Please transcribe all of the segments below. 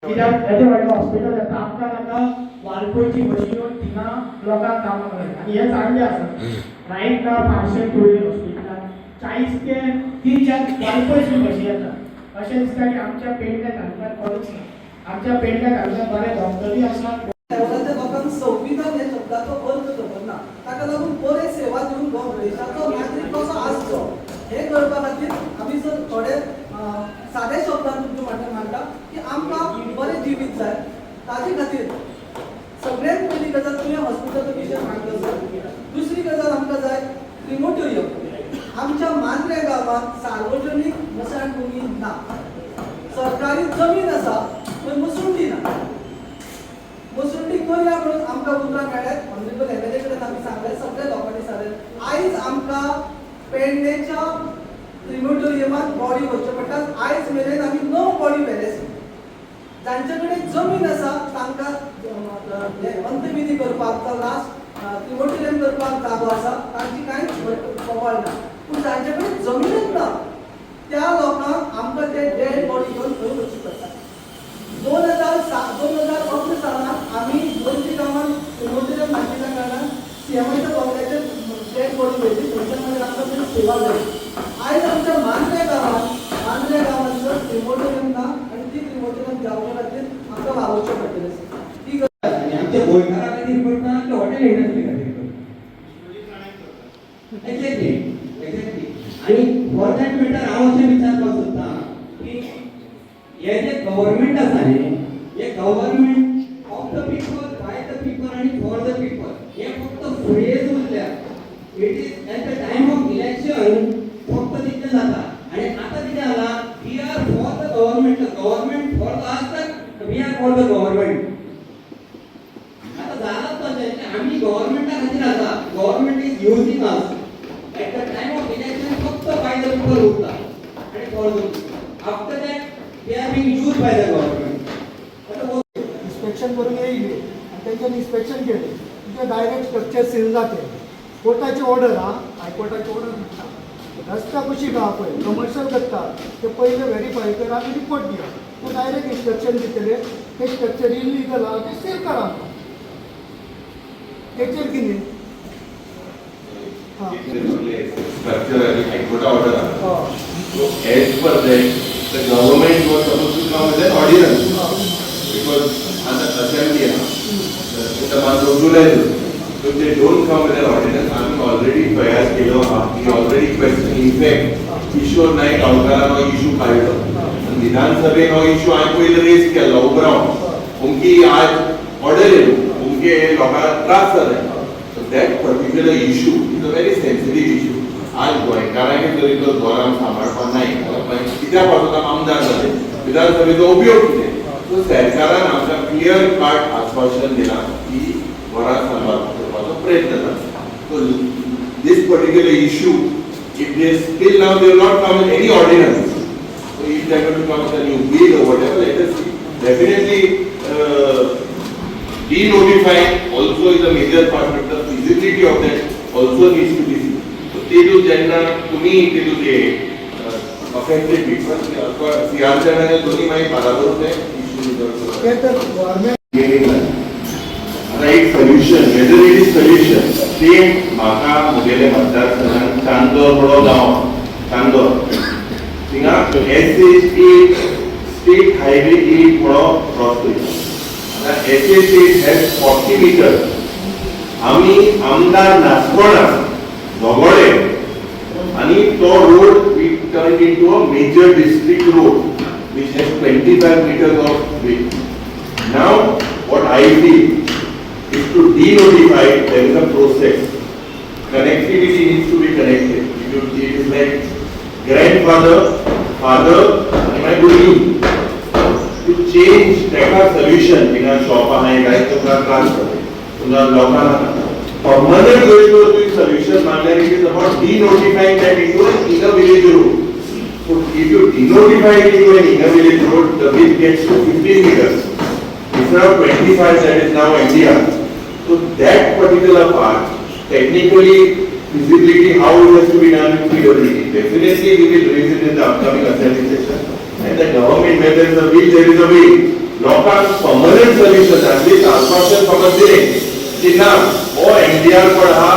कित्याक येदे व्हडलें हॉस्पिटल येता आमकां नाका वालपयची बशी येवन थिंगा लोकांक कामां करता आनी हे जाल्लें आसा रायट नाव पार्सल टुरिस्ट हॉस्पिटलान 40 ते 30 वालपयची बशी येता अशें दिसता की आमच्या पेडण्या तालुक्यांत कोणूच ना आमच्या पेडण्या तालुक्यांत बरे डॉक्टरी आसात लेवलाच्या लोकांक संविधान हे शब्दाचो अर्थ खबर ना ताका लागून बरे सेवा दिवंक हो देशाचो नागरीक कसो आसचो हे करपा खातीर आमी जर थोडे सादे शब्दांत तुमचे फाटीं मांडटा की आमकां बरें जिवीत जाय ताजे खातीर सगळ्यांत पयली गजाल तुवें हॉस्पिटलाचो विशय मांडलो सर दुसरी गजाल आमकां जाय क्रिमोटोरियम आमच्या मांद्रे गांवांत सार्वजनीक मशानभूमी ना सरकारी जमीन आसा पण मसुंडी ना मसुंडी करया म्हणून आमकां उतरां मेळ्ळ्यात ऑनरेबल एमएलए कडेन आमी सांगलें सगळ्या लोकांनी सांगलें आयज आमकां पेडणेच्या क्रिमोटोरियमांत बॉडी व्हरचे पडटा आयज मेरेन आमी 9 बॉडी व्हेले जांचे कडेन जमीन आसा तांकां अंत्यविधी करपाक लास्ट क्रिमोटोरियम करपाक जागो आसा तांची कांयच सवाल ना पूण जांचे कडेन जमीनच ना त्या लोकांक आमकां ते डेड बॉडी घेवन थंय वचची पडटा 2011 सालांत आमी गोंयच्या गांवांत क्रिमोटोरियम घातलेल्या कारणान सीएमआयच्या बंगल्याचेर डेड बॉडी व्हेली थंयच्या मागीर आमकां थंय सेवा जाली आयज आमच्या मांद्रे गांवांत जर क्रिमोटोरियम ना आनी ती क्रिमोटोरियम जावपा खातीर आमकां वावरचें पडटलें ती आणि आमच्या गोंयकारा खातीर करता आमच्या हॉटेल इंडस्ट्री खातीर करता एक्झॅक्टली आणि फॉर दॅट मॅटर हांव अशें विचारपाक सोदतां की हे जे गव्हर्नमेंट आसा न्ही हे government of the people by the people आणि फॉर द पीपल हे फक्त फ्रेज उरल्या it is at the time of election फक्त तितलें जाता आणि आता कितें जाला we are for the government for the we are for the government आता झालं तशें आमी गव्हर्नमेंटा खातीर आसा government is using us at the time of election फक्त बाय द पीपल उरता आणि for the people after that they are being used by the government. Inspection करून येयले आणि त्यांच्यानी इन्स्पेक्शन केले तुमचे डायरेक्ट स्ट्रक्चर सील जाते कोर्टाची ऑर्डर हायकोर्टाची ऑर्डर रस्ता कशी का पळय कमर्शियल करता ते पहिले व्हेरीफाय करा आणि रिपोर्ट दिया तो डायरेक्ट इन्स्ट्रक्शन दितले ते स्ट्रक्चर इलिगल आहा ते सील करा तेचेर कितें structure and high court order. So as per that, the government was supposed to come with an ordinance because under assembly, the month of July. So if they don't come with an ordinance, I am already प्रयास केलो हा. We already question. In fact, issue नाही गावकारांनो issue काढलो. विधानसभेन हो issue हांवें पयलीं raise केलो उपरांत. उमकी आज ऑर्डर येलो. उमके लोकांक त्रास जाले. So that particular issue is a very sensitive issue. आज गोंयकारांनी जरी तो गोराम सांबाळपाक नाही कित्याक पासून आमदार जाले विधानसभेचो उपयोग कितें सो सरकारान आमकां क्लियर कट आश्वासन दिलां की गोरा सांबाळपाचो प्रयत्न जाता so this particular issue if they still now they will not come in any ordinance so if they going to come with a new bill or whatever let us see definitely denotifying also is a major part of the feasibility of that also needs to be seen. So they do jenna to me they do the affected people CR ने दोन्ही माहिती बराबर होते issue ते तर government right solution whether it is solution same म्हाका मुगेले मतदारसंघात चांदोर बडो गांव चांदोर थिंगा state highway 8 बडो क्रॉस करता HSA has 40 meters. आम्ही आमदार नासकोणा दोगोडे आणि तो road we turned into a major district road which has 25 meters of width. Now what I feel is to denotify there is a process. Connectivity needs to be connected. It is like grandfather, father, and my good to change that solution in a shop and I to transfer to the local permanent solution it is about denotifying that into an inner village road. So if you denotify it into an inner village road, the width gets to 15 meters instead of 25 that is now India. So that particular part technically feasibility how it has to be done with PWD. Definitely we will raise it in the upcoming assembly session. And the government, where there is a will, there is a way. Law लोकांक permanent solution at least आश्वासन समज दिलें की ना हो NDR पण हा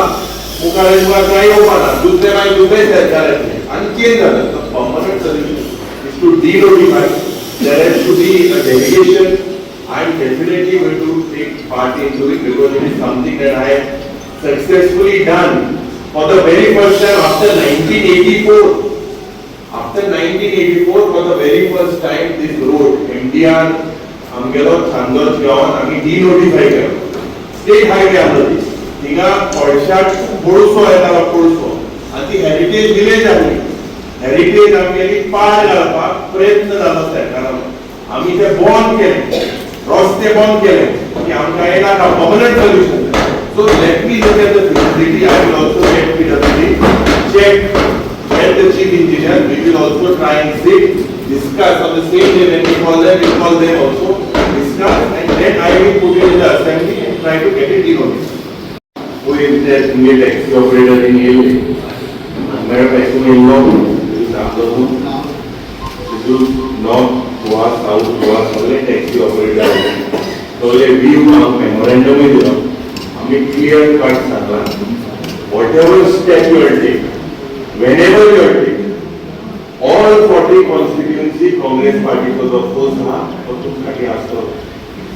मुखार काय येवपाना दुसरे मागीर दुसरे सरकार येतले आनी चेंज जाता permanent solution is to denotify there has to be a delegation. I am definitely going to take part into it because it is something that I have successfully done for the very first time after 1984. After 1984, for the very first time, this road, MDR, Amgelo, Chandor, Gaon, आम्ही denotify केलो. State highway आलो ती. थिंगा पडशाक कोळसो येतालो कोळसो. आणि ती हेरिटेज विलेज आसली. हेरिटेज आमगेली पाड घालपाक प्रयत्न जालो सरकारान. आम्ही ते बंद केले. रस्ते बंद केले की आमकां येना का permanent solution. So let me look at the feasibility. I will also get PWD check. Get the chief engineer. We will also try and sit, discuss on the same day when we call them also discuss, and then I will put it in the assembly and try to get it denoted. Who is that new taxi operator in Illi? मेरा पैसे में in लोग आप लोगों जो north Goa south Goa सगळे taxi operator सगळे view memorandum दिलो आम्ही क्लियर कट सांगला whatever step you will take, whenever you will take, all 40 constituency Congress party for the first half of the party असतो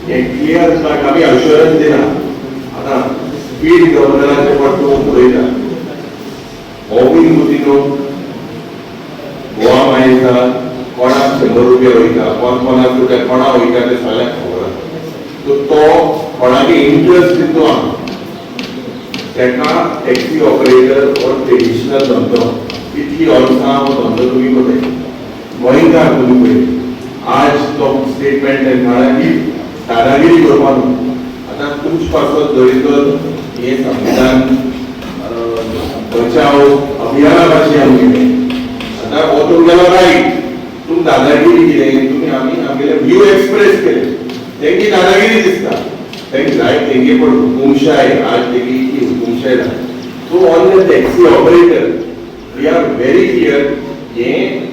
हे क्लियर कट आम्ही अश्योरन्स दिला. आता स्पीड गव्हर्नराचे पडतो पळयता ऑफिस मुतीनो गोवा मायेचा कोणाक 100 रुपया वयता कोणाक रुपया कोणा वयता ते सगळ्यांक खबर आसा. सो तो कोणाक इंटरेस्ट दितो तेका टॅक्सी ऑपरेटर और ट्रेडिशनल धंदो कितली वर्सां हो धंदो तुम्ही करता गोंयकार तुम्ही पळय आज तो स्टेटमेंट म्हळ्यार की दादागिरी करपाक आतां तुमचे पासत दरिद्र हे संविधान बचाव अभियाना भाशेन आमगे आतां हो तुमगेलो रायट. तुम दादागिरी कितें तुमी आमगेले व्यू एक्सप्रेस केले तेंची दादागिरी दिसता. तेंगे जाय तेंगे पण हुकुमशाय आज तेगी की हुकुमशाय ना. So on the taxi operator we are very clear हे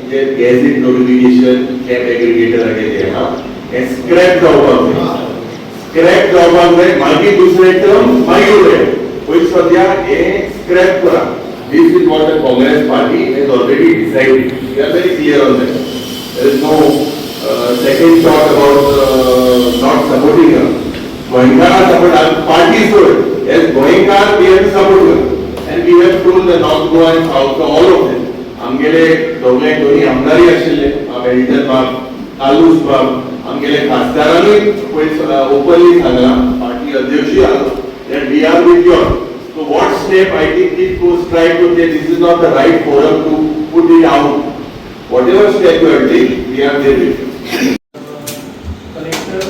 जे गॅझेट नोटिफिकेशन कॅब एग्रिगेटराचे जे आहा हे स्क्रॅप जावपाक जाय. स्क्रॅप जावपाक जाय मागीर दुसरे टर्म मागीर उलय. पयलीं सद्या हे स्क्रॅप करा. This is what the Congress party has already decided. We are very clear on that. There is no second thought about not supporting her. Goenka support party support. Yes, Goenka we have to support her, and we have told the North Goa and South Goa all of them. आमगेले दोनी आमदारी आशिल्ले मेल्टन बाब, कालूस बाब, आमगेले खासदारांनी पयलीं openly सांगला party अध्यक्षूय आलो that we are with you. So what step I think it was try to say this is not the right forum to put it out. Whatever step you are taking, we are there with you. Collector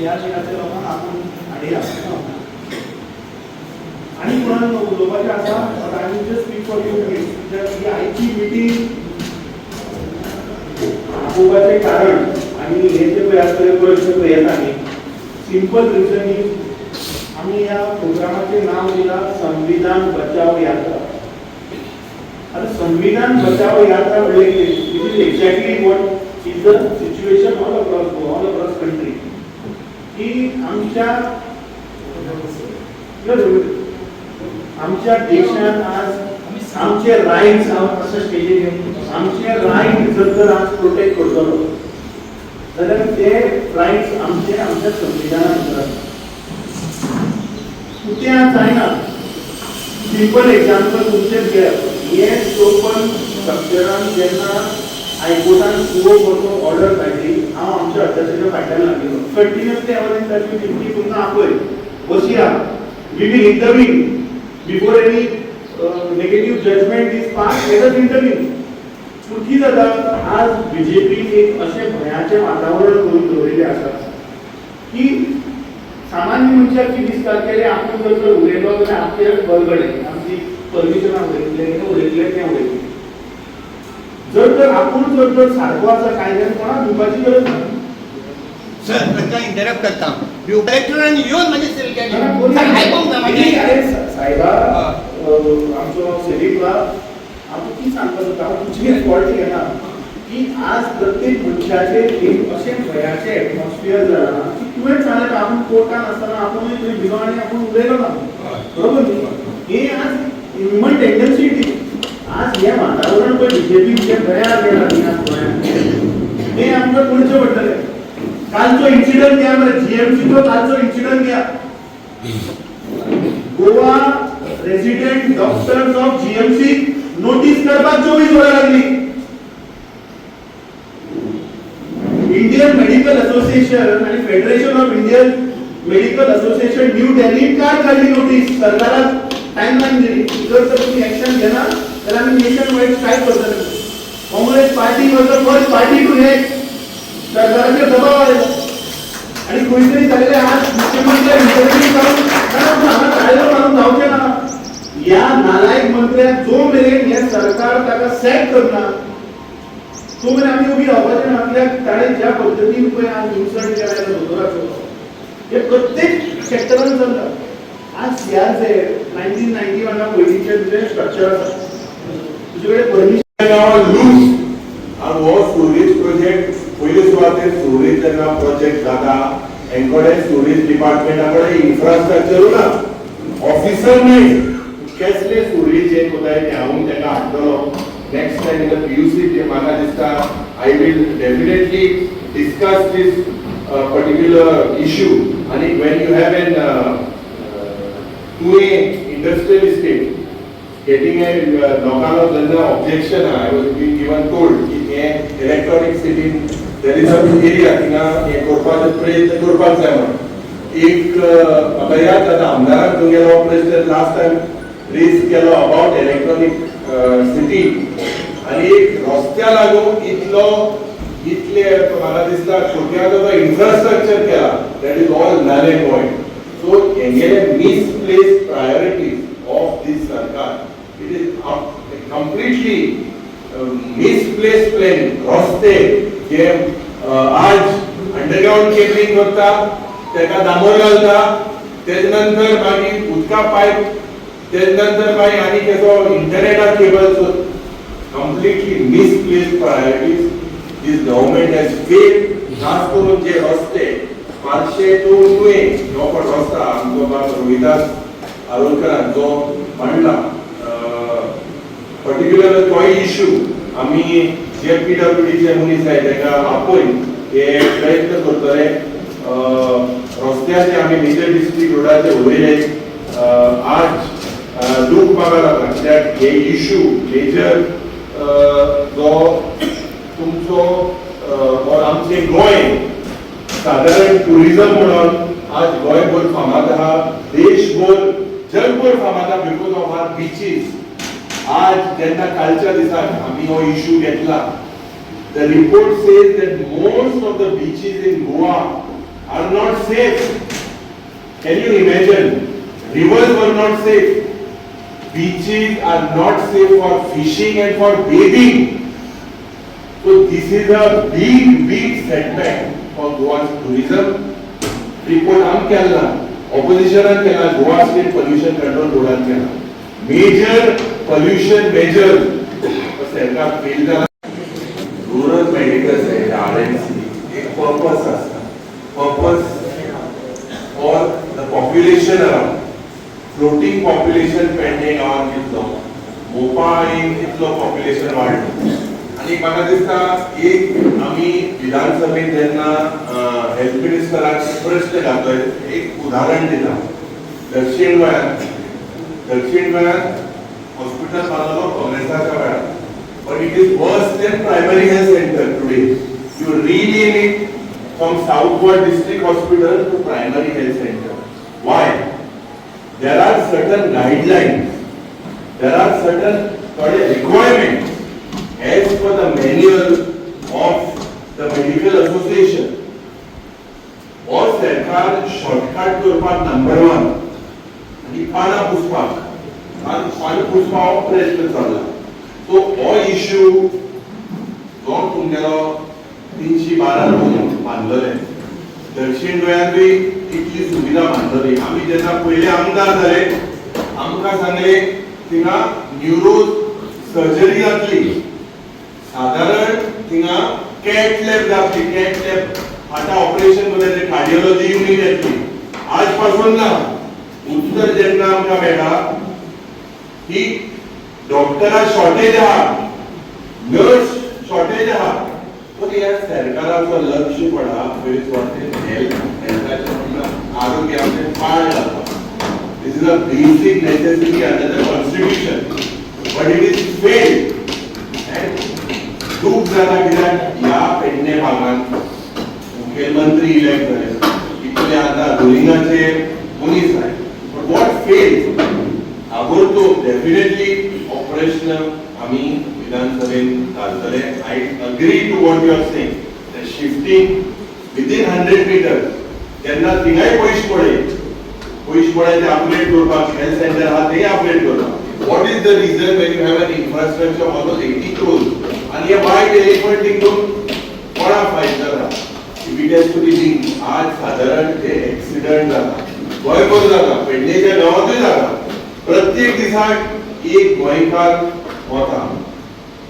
या जिल्ह्याचे लोकांना आपण आडी आणि कोणाला उलोवपाचें आसा but I will just speak for you ही आयची मिटींग आपोवपाचें कारण आनी हे जे पळय आसतले प्रश्न पळय येता न्ही सिंपल रिजन इज आम्ही या प्रोग्रामाचे नाव दिला संविधान बचाव यात्रा. आता संविधान बचाव यात्रा म्हणजे it is exactly what is the situation all across country की आमच्या देशात आज आमचे राईट्स असं स्टेजीर आमचे राईट जर आज प्रोटेक्ट करतलो जाल्यार ते राईट्स आमच्या संविधानात कुठे जायना. सिंपल एक्झाम्पल तुमचेच घे हे ओपन स्ट्रक्चरान जेन्ना हायकोर्टान सुरू करतो ऑर्डर काडली हांव आमच्या अध्यक्षाच्या फाटल्यान लागलेलो कंटिन्युअसली हांव इंटरव्यू दिवची तुमकां आपय बसया we will interview before any negative judgement is pass let us interview. पूण कितें जाता आज बीजेपी एक अशें भयाचें वातावरण करून दवरिल्लें आसा की सामान्य मनशाक कितें दिसता की आपण जर उलयलो जाल्यार आपल्याक गडगडे आमची परमिशनां उलयतले तें उलयतले. जर आपूण जर सारको आसा कायद्यान कोणाक भिवपाची गरज ना. सर तुमकां इंटरप्ट करता कलेक्टरान येवन म्हणजे सेल केली आयकूंक ना मागीर सायबा आमचो सेलीम बाब आपूण कितें सांगता तुका हांव तुजी फॉल्ट घेना की आज प्रत्येक मनशाचे एक अशें भयाचे एटमॉस्फियर जाला की तुवें सांगलें की आपूण कोर्टान आसतना आपुणूय थंय भिलो आनी आपूण उलयलो ना बरोबर न्ही हे आज ह्युमन टेंडन्सी ती आज हे वातावरण पळय बीजेपी जे बऱ्याक गेला न्ही आज गोंयांत हे आमकां करचें पडटलें कालचो इन्सिडंट घ्या मरे जीएमसीचो कालचो इन्सिडंट घ्या Goa resident doctors of GMC notice करपाक 24 वरां लागली इंडियन मेडिकल असोसिएशन आणि federation of Indian medical association new दिल्लीत काय काढली नोटीस सरकाराक टाइमलाइन दिली जर तर तुम्ही ऍक्शन घेना तर आम्ही नेशन वाईड स्ट्राईक करतले Congress party was the first party to hate सरकाराचेर दबाव आयलो आणि खंय तरी जालेले आज मुख्यमंत्री इंटरव्यू करून हांगा कायदो मारून जावचें ना या नालायक मंत्र्याक जो मेरेन हे सरकार ताका सॅक करना तो मेरेन आमी उबी रावपाचें ना कित्याक ताणें ज्या पद्दतीन पळय आज इन्सल्ट केला दोतोराचो हे प्रत्येक सेक्टरान चलता आज सीआरचे 1991 पयलींचे तुजें स्ट्रक्चर आसा तुजे कडेन परमिशन लूज आणि हो स्टोरेज प्रोजेक्ट पयले सुवातेर स्टोरेज जेन्ना प्रोजेक्ट जाता हेंकडे स्टोरेज डिपार्टमेंटा कडेन इन्फ्रास्ट्रक्चर ना ऑफिसर नाही कसले स्टोरेज हे कोताय ते हांव ताका हाडटलो next time in the PUC जे म्हाका दिसता I will definitely discuss this particular issue and when you have an 2A industrial estate getting a local general objection I was being given told कि ये electronic city there is a area थिंगा ये कोरपाचे प्रयत्न करपाक जाय म्हणून एक म्हाका याद जाता आमदाराक तुमगेलो प्रश्न लास्ट टाइम रेज केलो अबाउट इलेक्ट्रॉनिक सिटी आणि एक रस्त्या लागून इतले म्हाका दिसता छोट्या जो इन्फ्रास्ट्रक्चर केला that is all null and void so हेंगेले मिसप्लेस प्रायोरिटीज ऑफ दिस सरकार it is completely misplace planning रस्ते जे आज अंडरग्राउंड केबलिंग करता तेका दामोर घालता तेज नंतर मागीर उदका पायप तेज नंतर मागीर आनी तेजो इंटरनेटा cable completely misplace priorities this government has failed खास करून जे रस्ते पाचशे टू नुए जो पण रस्ता आमचो बाब रोहिदास आरोलकरान जो मांडला पर्टिक्युलर तो इश्यू आम्ही जे पीडब्ल्यूडी चे मनीस आहे तेका आपोवन हे प्रयत्न करतले रस्त्याचे आम्ही मेजर डिस्ट्रिक्ट रोडाचे उलयले आज दुख म्हाका लागला कित्याक हे इश्यू मेजर जो तुमचो और आमचे गोय साधारण टुरिझम म्हणून आज गोयभर फामाद आहा देशभर जगभर फामाद आहा बिकॉज ऑफ आर बीचीस आज जेन्ना कालच्या दिसाक आमी हो इश्यू घेतला the report says that most of the beaches in Goa are not safe can you imagine rivers were not safe beaches are not safe for fishing and for bathing So this is a big setback for Goa's tourism. Report am केला, opposition an केला, Goa State Pollution Control Board an केला. Major pollution measure सरकार fail झाला. Rural medical center RMC एक purpose असता. Purpose for the population around. Floating population pending on इतलो. मोपा इतलो population वाढलो. आणि म्हाका दिसता एक आम्ही विधानसभेत जेन्ना हेल्थ मिनिस्टराक प्रश्न घातलोय एक उदाहरण दिता दक्षिण गोंयांत हॉस्पिटल बांदलो काँग्रेसाच्या वेळार but it is worse than primary health centre today you really need from south Goa district hospital to primary health centre why there are certain guidelines there are certain थोडे requirements as per the manual of the medical association or सरकार shortcut करपाक number 1 आणि पाना पुसपाक हो प्रयत्न चालला so हो issue जो तुमगेलो 312 रूम बांदलेले दक्षिण गोंयांतूय इतली सुविधा बांदलेली आमी जेन्ना पयले आमदार जाले आमकां सांगले थिंगा न्यूरो सर्जरी जातली साधारण थिंगा कॅट लॅब जातली, कॅट लॅब आता ऑपरेशन मध्ये कार्डिओलॉजी युनिट येतली आज पासून ना उत्तर जेन्ना आमकां मेळटा की डॉक्टरां शॉर्टेज आहा, नर्स शॉर्टेज आहा, पण ह्या सरकाराचो लक्ष पडा खंयच वाटेन हेल्थाचें आरोग्य आमचें पाळ घालपाक. This is a basic necessity under the constitution, but it is failed. And दुःख जाता कित्याक ह्या पेडणे भागांत मुखेलमंत्री इलेक्ट जाले, इतले आतां रुलिंगाचे मनीस आहाय, but what fails? आगोरतो डेफिनेटली ऑपरेशनल आमी विधानसभेन घालतले. I agree to what you are saying. The shifting within 100 meters जेन्ना थिंगाय पयशे पडले ते अपग्रेड करपाक हेल्थ सेंटर आहा ते अपग्रेड करपाक. What is the reason when you have an infrastructure of almost 80 crores and ये वाइड एलिफेंट तिंगून कोणा फायदा जाता? If it has to be linked, आज साधारण ते एक्सिडेंट जाता, गोंयभर जाता, पेडणेच्या गांवांतूय जाता, प्रत्येक दिसाक एक गोंयकार वता.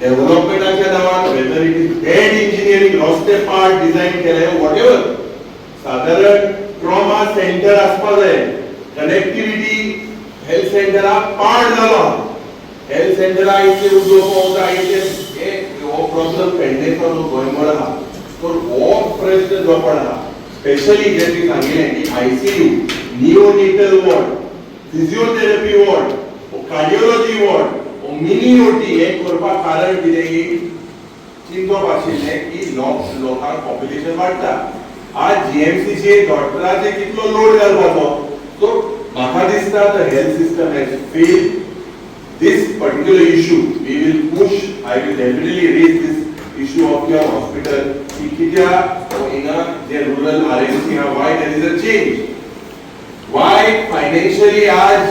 डेव्हलपमेंटाच्या नांवान whether it is bad engineering, रस्ते पार्ट डिझायन केले वॉटेवर, साधारण ट्रॉमा सेंटर आसपा जाय, कनेक्टिविटी हेल्थ सेंटरा पाड जालो, हेल्थ सेंटरा इतले उजो पावता, इतले हो प्रॉब्लेम पेडणेचो जो गोंयभर आहा तो हो प्रश्न जो पडला, स्पेशली जे ती सांगिल्लें की ICU, neonatal ward, physiotherapy ward, cardiology ward, mini OT हे करपाक कारण कितें की चिंतप आशिल्लें की लोकांक पॉप्युलेशन वाडटा. आज जीएमसीचे डॉक्टराचे कितलो लोड घालपाचो, सो म्हाका दिसता the health system has failed this particular issue. We will push, I will definitely raise this issue of your hospital. Ikitya in the rural RMC, why there is a change? Why financially आज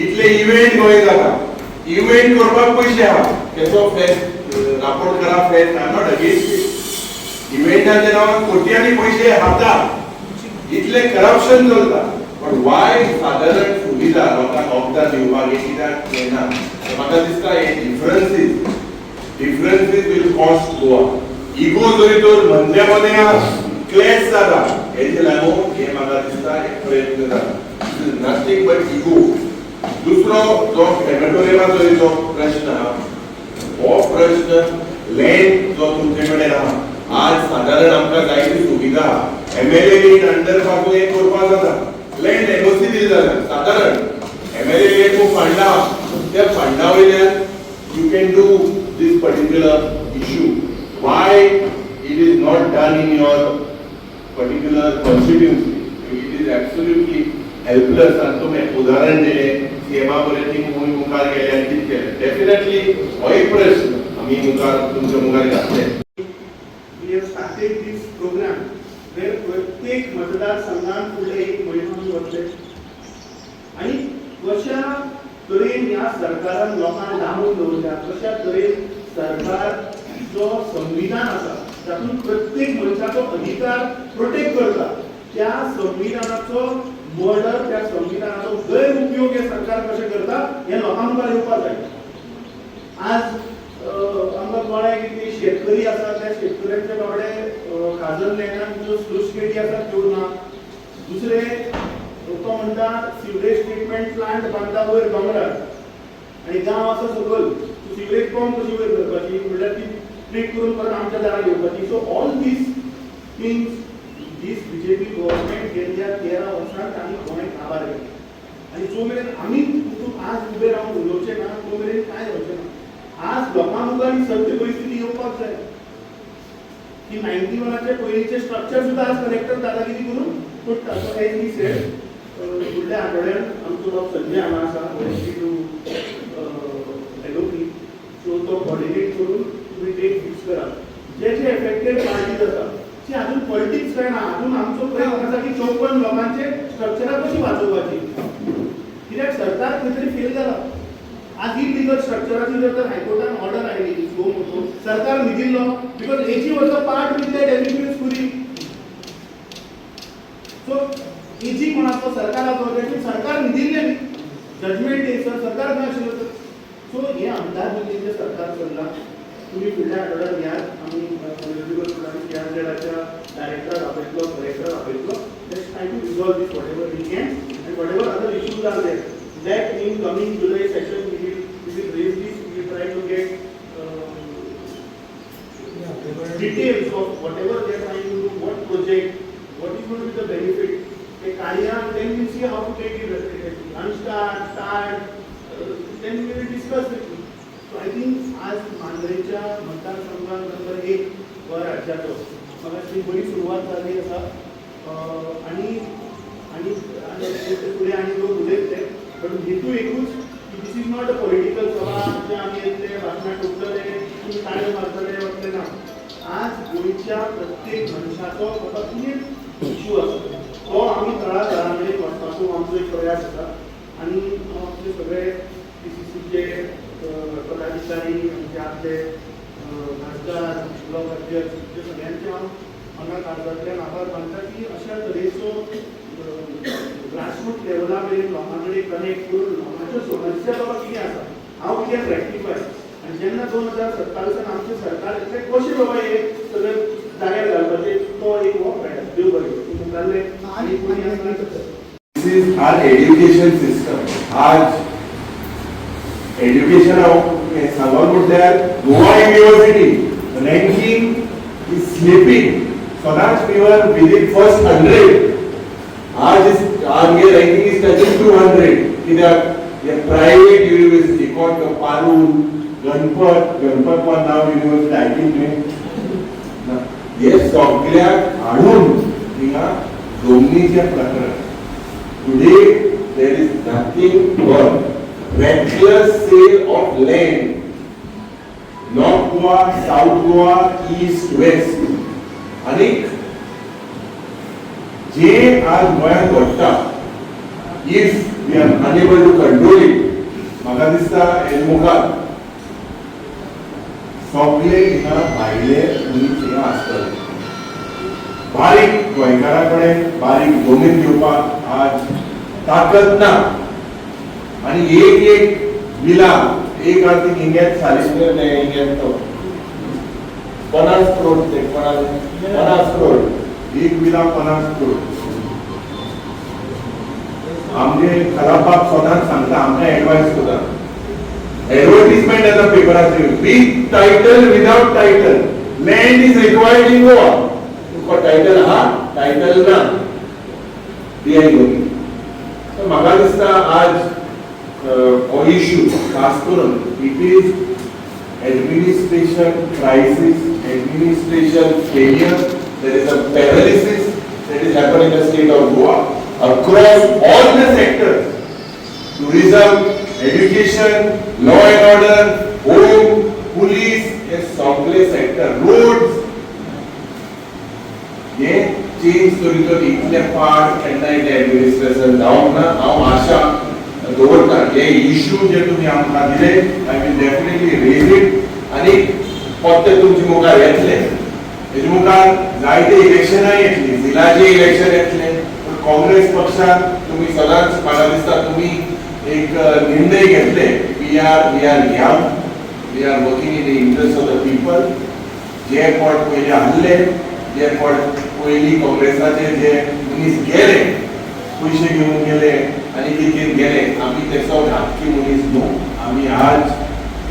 इतले event Goa जाता, event करपाक पयशे आहा, केसो fest रापोर्ट करा fest, I am not against it. इवेंटाच्या नांवान कोट्यांनी पयशे खाता, इतले करप्शन चलता, बट वाय साधारण सुविधा लोकांक वखदां दिवपाक हे कित्याक येना? म्हाका दिसता हे डिफरन्सीस विल कॉस्ट गोवा. इगो जरी तर मदल्या मदें क्लॅश जाता, हेजे लागून हे म्हाका दिसता एक प्रयत्न जाता. दिस इज नथिंग बट इगो. दुसरो जो क्रेमेटोरियमाचो जो प्रश्न आहा, हो प्रश्न लँड जो तुमचे कडेन आहा, आज साधारण आमकां जायती सुविधा एमएलए लीड अंडर पासून एक करपाक जाता, लँड एनओसी दिली जाता, साधारण एमएलए लीड फंड आहा, त्या फंडा वयल्यान you can do this particular issue. Why it is not done in your particular constituency? It is absolutely helpless. आनी तुमी उदाहरण दिलें, सीएमा बरें ती मुखार गेले आनी कितें केलें. डेफिनेटली हो एक प्रश्न आमी मुखार तुमच्या मुखार घातले. We have started this program where प्रत्येक मतदारसंघात फुडे एक म्हयनो वतले आणि कशा तरेन ह्या सरकारान लोकांक लांबून दवरल्या, कशा तरेन सरकार जो संविधान आसा तातूंत प्रत्येक मनशाचो अधिकार प्रोटेक्ट करता, त्या संविधानाचो मर्डर, त्या संविधानाचो गैरउपयोग हे सरकार कशें करता हे लोकांक मुखार येवपाक जाय. आज आमकां कळ्ळें की ते शेतकरी आसा त्या शेतकऱ्यांचे बाबडे खाजल लँडान ज्यो स्लूस गेटी आसा त्यो ना. दुसरे तो म्हणटा सिवरेज ट्रीटमेंट प्लांट बांदता वयर दोंगरार आनी गांव आसा सकयल, सिवरेज पंप कशी वयर करपाची, म्हणल्यार ती ट्रीट करून परत आमच्या दारार येवपाची. So all these things these BJP government गेल्ल्या 13 वर्सांत आमी गोंय काबार केलें आनी जो मेरेन आमी आज उबे रावन उलोवचे ना तो मेरेन कांय जावचें ना. आज लोकांक मुखार ही सत्य परिस्थिती येवपाक जाय की 91चे पयलींचे स्ट्रक्चर सुद्धा आज कलेक्टर दादागिरी करून तुटता. सो एज वी सेड, फुडल्या आठवड्यात आमचो बाब संजय हांगा आसा, एडोपी, सो तो कॉर्डिनेट करून तुमी डेट फिक्स करा. जे एफेक्टेड पार्टीज आसा ती अजून पॉलिटिक्स कांय ना, अजून आमचो प्रयत्न आसा की 54 लोकांचे स्ट्रक्चरां कशी वाचोवपाची. कित्याक सरकार खंय तरी फेल जाला. आज इलिगल स्ट्रक्चराची जर तर हायकोर्टान ऑर्डर आयली सो म्हणून सरकार न्हिदिल्लो बिकॉज 80 वर्सां पार्ट विथ दॅट एलिमेंट्स कुरी. सो इजी कोणाचो सरकाराचो देखील सरकार न्हिदिल्ले जजमेंट येयसर सरकार खंय आशिल्लो तर. सो हे आमदार सरकार चल्ला. तुम्ही फुडल्या आठवड्यात यात आमी municipal fund 300च्या director आपयतलो, collector आपयतलो. Let's try to resolve this whatever we can and whatever other issues are there. That in coming July session we will raise this. We will try to get details of whatever they are trying to do, what project, what is going to be the benefit. A carry on, then we will see how to take it rapidly. Unstart, start, then we will discuss with you. So I think आज मांद्रेच्या मतदारसंघात number 1 व राज्याचो मला ती बरी सुरुवात झाली आसा आणि आणि फुडें आनी लोक उलयतले पण हेतू एकूच की दिस इज नॉट अ पॉलिटिकल सभा जे आमी येतले भाशणां टोकतले तुम्ही ताळे मारतले वतले ना आज गोंयच्या प्रत्येक मनशाचो बाबा कितें इश्यू आसा तो आमी तळागाळांनी वचपाचो आमचो एक प्रयास आसा आणि आमचे सगळे PCCचे पदाधिकारी म्हणजे आपले खासदार ब्लॉक अध्यक्ष सगळ्यांचे हांव हांगा काळजांतल्यान आभार मानता की अशा तरेचो ग्रासरूट लेवला मेरेन लोकां कडेन कनेक्ट करून लोकांच्यो समस्या बाबा कितें आसा हांव कितें रेक्टिफाय आनी जेन्ना 2027 आमचें सरकार येतलें कशें बाबा हे सगळें जाग्यार घालपाचें तो एक हो प्रयास देव बरें मुखारले आनी कोणी आसा This is our education system. आज education सांगोन म्हटल्यार Goa university ranking is slipping. सदांच we were within first 100. आज आमगे ranking is touching 200. कित्याक हे प्रायव्हेट युनिवर्सिटी कोण पारूल गणपत वन नाव युनिवर्सिटी आयकिल्लें हे सगळ्याक हाडून हिंगा जमनीचें प्रकरण Today there is nothing but reckless sale of land. North Goa, South Goa, East, West. Anik जे आज गोंयांत घडटा if we are unable to control it, म्हाका दिसता हे मुखार सगळे हिंगा भायले मनीस हिंगा आसतले बारीक गोंयकारा कडेन बारीक जमीन घेवपाक आज ताकद ना आनी एक बिला एक आर्थिक इंग्यात सालिस्कर इंग्यात तो 50 करोड ते 50 करोड एक बिला 50 करोड आमचे खराबाक सदांच सांगता आमकां एडवायस करता एडवर्टिजमेंट येता पेपराचेर with title without title land is required in Goa Tuka title हा टायटल ना दियाय गोवी तर म्हाका दिसता आज हो इश्यू खास करून it is administration crisis administration failure there is a paralysis that is happening in the state of Goa across all the sectors tourism education law and order home police हे सगळे sector roads ये change करीत इतले part केन्ना administration जावंक ना हांव आशा दवरता हे इश्यू जे तुमी आमकां दिले I will definitely raise it आनी फक्त तुमचे मुखार येतले हेजे मुखार जायते इलेक्शनां येतली जिल्ल्याचे इलेक्शन येतले पूण काँग्रेस पक्षान तुमी सदांच म्हाका दिसता तुमी एक निर्णय घेतले we are young we are working in the interest of the people जे पॉट पयले आहले जे पॉट पयली काँग्रेसाचे जे मनीस गेले पयशे घेवन गेले आनी कितें गेले आमी ते सगळे राजकीय मनीस न्हू आमी आज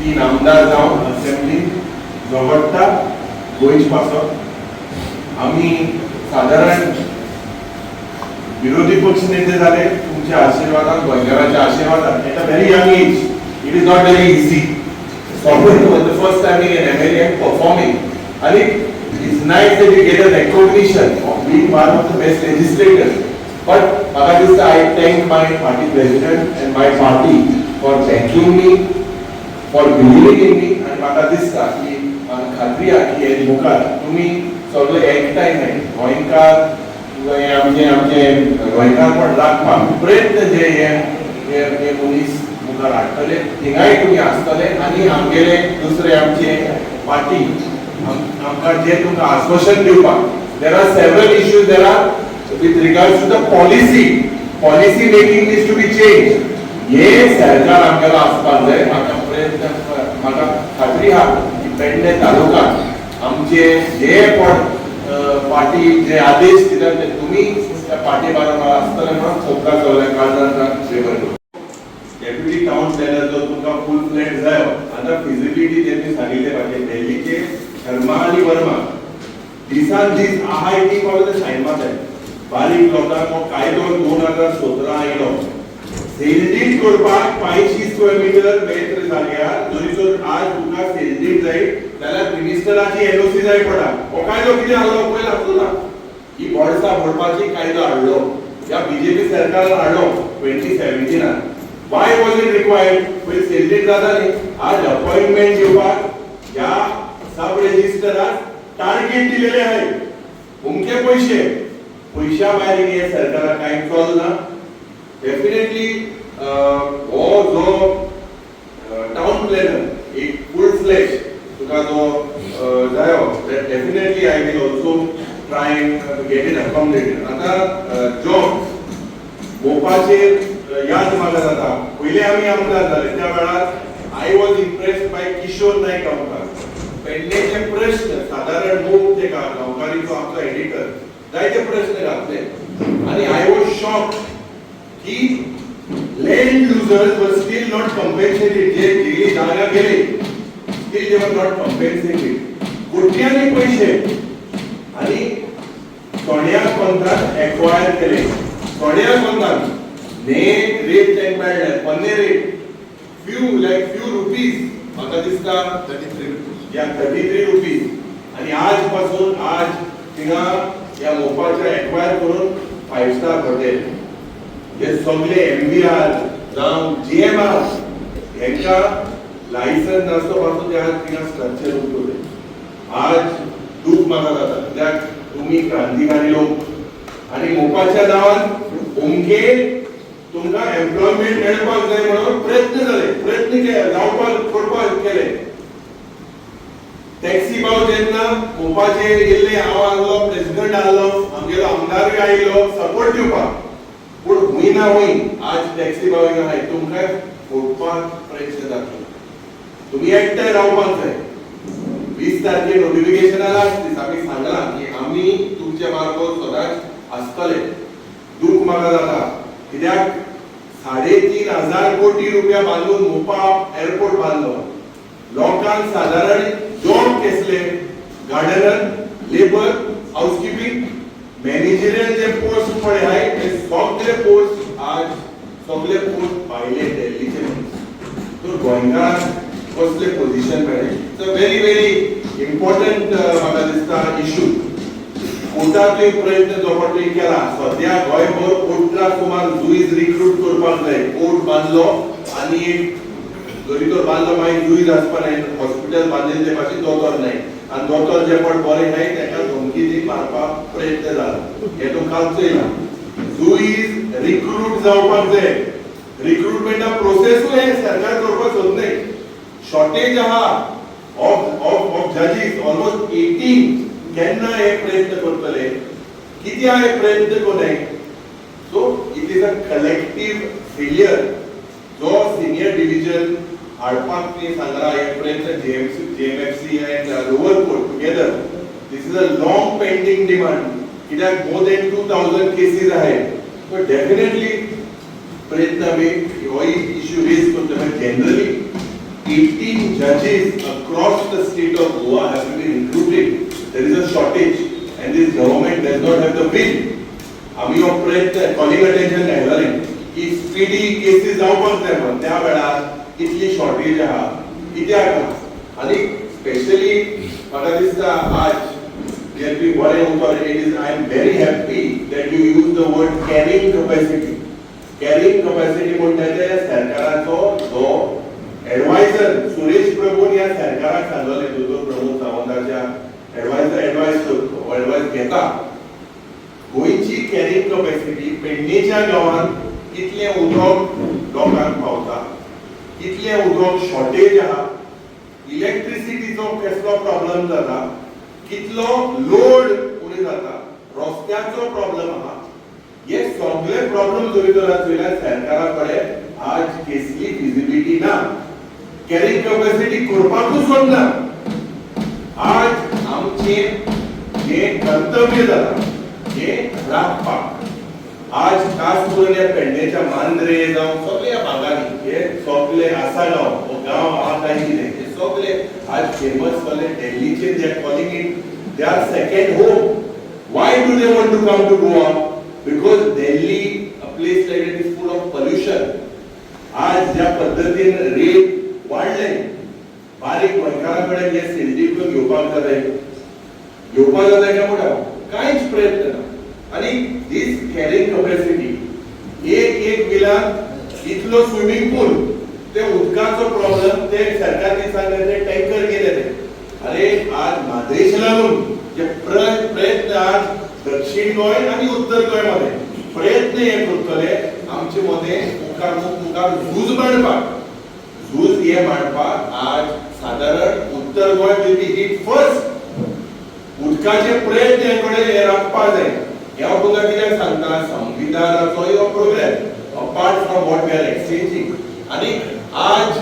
3 आमदार जावन असेंब्ली झगडटा गोंयचे पासत आमी साधारण विरोधी पक्ष नेते जाले तुमच्या आशीर्वादान गोंयकारांच्या आशीर्वादान at a very young age it is not very easy the first time in an MLA performing आनी it's nice that you get a recognition of being one of the best legislators but म्हाका दिसता I thank my party president and my party for backing me for believing in me आनी म्हाका दिसता की खात्री आहा की हे मुखार तुमी सगळे एकठांय गोंयकार आमचे गोंयकार पण राखपाक प्रयत्न जे हे मनीस मुखार हाडटले थिंगाय तुमी आसतले आनी आमगेले दुसरे आमचे पार्टी आमकां जे तुमकां आश्वासन दिवपाक there are several issues there are with regards to the policy making needs to be change हे सरकार आमगेलो आसपाक जाय म्हाका खात्री आहा की पेडणे तालुक्यांत आमचे जे पार्टी जे आदेश दितात ते तुम्ही त्या पार्टी बरोबर आसतले म्हणून फोकस दवरल्या काळजांत डेप्युटी टाउन प्लॅनर जो तुमकां फुल फ्लॅट जायो आतां फिजिबिलिटी त्यांनी सांगिल्ले पाहिजे दिल्लीचे शर्मा आनी वर्मा दिसान दीस आहायटी कॉलेज सायन मारताय बारीक लोकांक हो कायदो 2017 आयलो सेल्डीट करपाक 500 स्क्वेअर मीटर मेत्र जाग्यार जरी जर आज तुका सेल्डीट जाय जाल्यार मिनिस्टराची एनओसी जाय पडा हो कायदो कितें हाडलो पयला हाडलो ही बोर्डसा भरपाची कायदो हाडलो ह्या बीजेपी सरकारान हाडलो 2017 Why was it required? पयली सेल्डीट जाता न्ही आज अपॉइंटमेंट दिवपाक ह्या सब रजिस्टराक टार्गेट दिलेले आहे उमके पैशा भायर हे सरकाराक कांय चलना डेफिनेटली हो जो टाउन प्लॅनर एक फुल फ्लेश तुका जो जायो definitely I will also try and get it accommodated आतां जॉब भोपाळचेर याद म्हाका जाता पयलीं आमी आमदार जाले त्या वेळार I was impressed by Kishore Naik आमदार पेडणेचे प्रश्न सादारण मोग तेका गांवकारीचो आमचो एडिटर जायते प्रश्न घातले आनी आय वॉज शॉक्ड की लँड युजर्स वर स्टील नॉट कॉम्पेन्सेटेड जे जागा गेले स्टील दे वर नॉट कॉम्पेन्सेटेड कोट्यांनी पैसे आनी थोड्या पंथान एक्वायर केले थोड्या पंथान नेम रेट त्यांक मेळ्ळे पन्ने रेट few rupees म्हाका दिसता 33 रुपीज आणि आजपासून आज थिंगा या मोपाच्या एक्वायर करून 5 स्टार हॉटेल हे सगळे एमबीआर जावं जीएमआर हेंका लायसन्स नासतो पासून ते आज थिंगा स्ट्रक्चर उरले आज दूख म्हाका जाता कित्याक तुम्ही क्रांतिकारी लोक आणि मोपाच्या नावान ओमके तुमका एम्प्लॉयमेंट मेळपाक जाय म्हणून प्रयत्न केले जावपाक करपाक केले टॅक्सी भाव जेन्ना मोपाचे येल्ले हांव आसलो प्रेसिडेंट आसलो आमगेलो आमदारूय आयलो सपोर्ट दिवपाक पूण हुंय ना हुंय आज टॅक्सी भाव हिंगा हाय तुमकां फोडपाक प्रयत्न जातलो तुम्ही एकठांय रावपाक जाय 20 तारखेर नोटिफिकेशना लास्ट दीस आमी सांगला की आमी तुमचे मार्फत सदांच आसतले दूख म्हाका जाता कित्याक 3,500 कोटी रुपया बांदून मोपा एअरपोर्ट बांदलो लोकांक साधारण जॉब केसले गार्डनर लेबर हाऊसकीपिंग मॅनेजरियल जे पोस्ट पडे आहाय ते सगळे पोस्ट आज सगळे पोस्ट भायले दिल्लीचे तर गोंयकारांक कसले पोझिशन मेळ्ळे इट्स अ व्हेरी इम्पॉर्टंट म्हाका दिसता इश्यू कोर्टातूय प्रयत्न जो पडटो केला सध्या गोंयभर कोर्टाक सुमार जुईज रिक्रूट करपाक जाय कोर्ट बांदलो आनी जरी तो बांदलो मागीर जुईज आसपा न्हय हॉस्पिटल बांदिल्ले ते भाशेन दोतोर न्हय आनी दोतोर जे पड बरे न्हय ताका धमकी दी मारपाक प्रयत्न जाला हे तुमकां चयला जुईज रिक्रूट जावपाक जाय रिक्रुटमेंटा प्रोसेसूय हे सरकार करपाक सोदनाय शॉर्टेज आहा ऑफ जजीस ऑलमोस्ट 18 केन्ना हे प्रयत्न करतले कित्याक हे प्रयत्न कोणे so it is a collective failure जो सिनियर डिविजन हाडपाक ती सांगला हे प्रयत्न JMFC end lower court together this is a long pending demand कित्याक मोर देन 2000 केसीस आहाय सो डेफिनेटली प्रयत्न आमी हो इश्यू रेज करतले generally 18 judges across the state of Goa have to be recruited. There is a shortage and this government does not have the will. आम्ही हो प्रयत्न calling attention घालले की speedy cases जावपाक जाय पण त्या वेळार इतली शॉर्टेज आहा कित्याक आहा आनी स्पेशली म्हाका दिसता आज जेन्ना बरें उतर it is I am very happy that you use the word carrying capacity म्हणटा ते सरकाराचो जो एडवायझर सुरेश प्रभून या सरकाराक सांगले दोतोर प्रमोद सावंताच्या एडवायस घेता गोंयची कॅरिंग कॅपॅसिटी पेडणेच्या गांवांत कितले उदक लोकांक पावता कितले उदक शॉर्टेज आहा इलेक्ट्रिसिटीचो कसलो प्रॉब्लेम जाता कितलो लोड उणी जाता रस्त्याचो प्रॉब्लेम आहा हे सगळे प्रॉब्लेम जरी तर आसल्यार सरकारा कडेन आज केसली फिजिबिलिटी ना कॅरिंग कॅपॅसिटी करपाकूच सोदना आज आमचें जे कर्तव्य जाता हे राखपाक आज खास करून या पेडणेच्या मांद्रे जावं सगळ्या भागांनी हे सगळे आसागांव हो गांव आहा काय कितें हे सगळे आज फेमस जाले दिल्लीचे जे calling it their second home. Why do they want to come to Goa? Because Delhi, a place like that, is full of pollution. आज ज्या पद्धतीन रेट वाढले बारीक गोंयकारांकडे जे सिंडिकेट घेवपाक जाय काय म्हणटा कांयच प्रयत्न ना आनी दीस कॅरिंग कॅपॅसिटी एक विलान इतलो स्विमींग पूल ते उदकाचो प्रॉब्लेम ते सरकारने सांगले ते टँकर गेले ते अरे आज माद्रेश लागून जे प्रयत्न आज दक्षिण गोय आणि उत्तर गोय मध्ये प्रयत्न हे करतले आमचे मध्ये मुखार झूज मांडपाक आज साधारण उत्तर गोय विल बी हिट फर्स्ट उदकाचे प्रयत्न हे राखपा जाय ह्या तुका कित्याक सांगता संविधानाचो हो programme apart from what we are exchanging आणि आज